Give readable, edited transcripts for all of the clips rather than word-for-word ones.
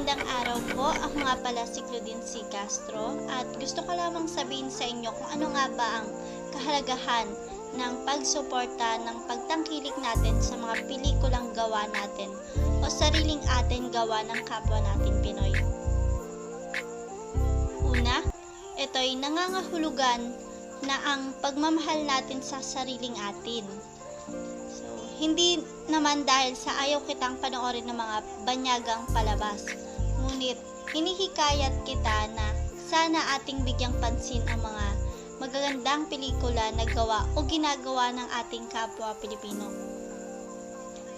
Magandang araw po. Ako nga pala si Claudine C. Castro at gusto ko lamang sabihin sa inyo kung ano nga ba ang kahalagahan ng pagsuporta ng pagtangkilik natin sa mga pelikulang gawa natin o sariling atin gawa ng kapwa natin Pinoy. Una, ito'y nangangahulugan na ang pagmamahal natin sa sariling atin. Hindi naman dahil sa ayaw kitang panoorin ng mga banyagang palabas, ngunit hinihikayat kita na sana ating bigyang pansin ang mga magagandang pelikula na gawa o ginagawa ng ating kapwa Pilipino.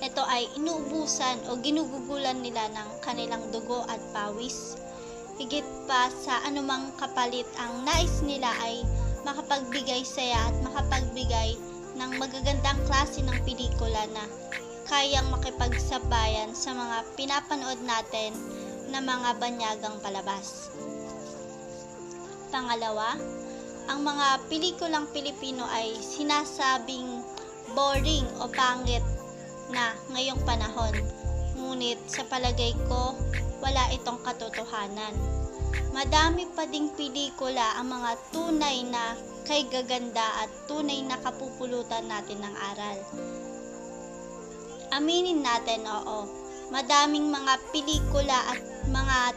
Ito ay inuubusan o ginugugulan nila ng kanilang dugo at pawis. Higit pa sa anumang kapalit, ang nais nila ay makapagbigay saya at makapagbigay ng magagandang klase ng pelikula na kayang makipagsabayan sa mga pinapanood natin na mga banyagang palabas. Pangalawa, ang mga pelikulang Pilipino ay sinasabing boring o pangit na ngayong panahon. Ngunit sa palagay ko, wala itong katotohanan. Madami pa ding pelikula ang mga tunay na kay gaganda at tunay na kapupulutan natin ng aral. Aminin natin, oo, madaming mga pelikula at mga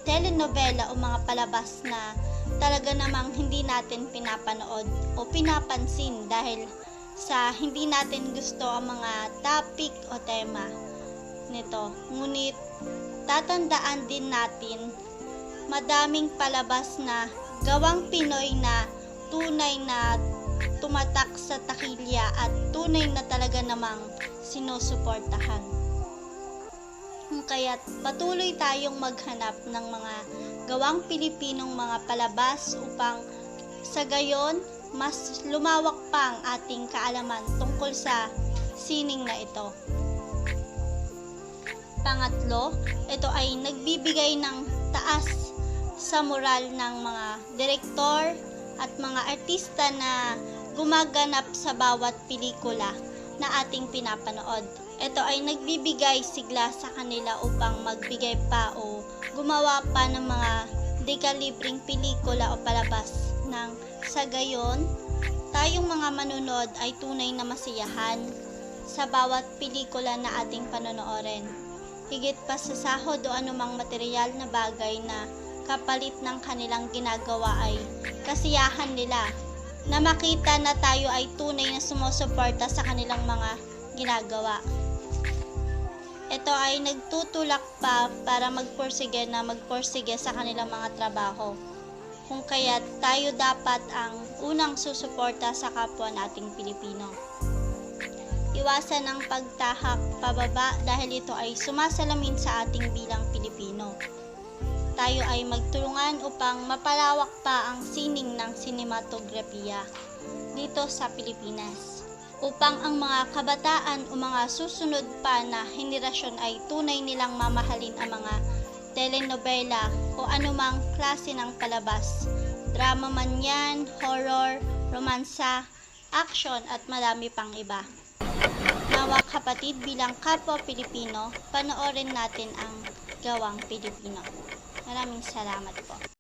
telenovela o mga palabas na talaga namang hindi natin pinapanood o pinapansin dahil sa hindi natin gusto ang mga topic o tema nito. Ngunit tatandaan din natin, madaming palabas na gawang Pinoy na tunay na tumatak sa takilya at tunay na talaga namang sinusuportahan. Kaya't patuloy tayong maghanap ng mga gawang Pilipinong mga palabas upang sa gayon mas lumawak pa ang ating kaalaman tungkol sa sining na ito. Pangatlo, ito ay nagbibigay ng taas sa moral ng mga direktor at mga artista na gumaganap sa bawat pelikula na ating pinapanood. Ito ay nagbibigay sigla sa kanila upang magbigay pa o gumawa pa ng mga dekalibreng pelikula o palabas nang sa gayon, tayong mga manunod ay tunay na masiyahan sa bawat pelikula na ating panonoorin. Higit pa sa sahod o anumang material na bagay na kapalit ng kanilang ginagawa ay kasiyahan nila na makita na tayo ay tunay na sumusuporta sa kanilang mga ginagawa. Ito ay nagtutulak pa para magpursige sa kanilang mga trabaho. Kung kaya tayo dapat ang unang susuporta sa kapwa nating Pilipino. Iwasan ang pagtahak pababa dahil ito ay sumasalamin sa ating bilang Pilipino. Tayo ay magtulungan upang mapalawak pa ang sining ng sinematografiya dito sa Pilipinas, upang ang mga kabataan o mga susunod pa na henerasyon ay tunay nilang mamahalin ang mga telenovela o anumang klase ng palabas, drama man yan, horror, romansa, action at marami pang iba. Nawa kapatid, bilang kapwa Pilipino, panoorin natin ang gawang Pilipino. Maraming salamat po.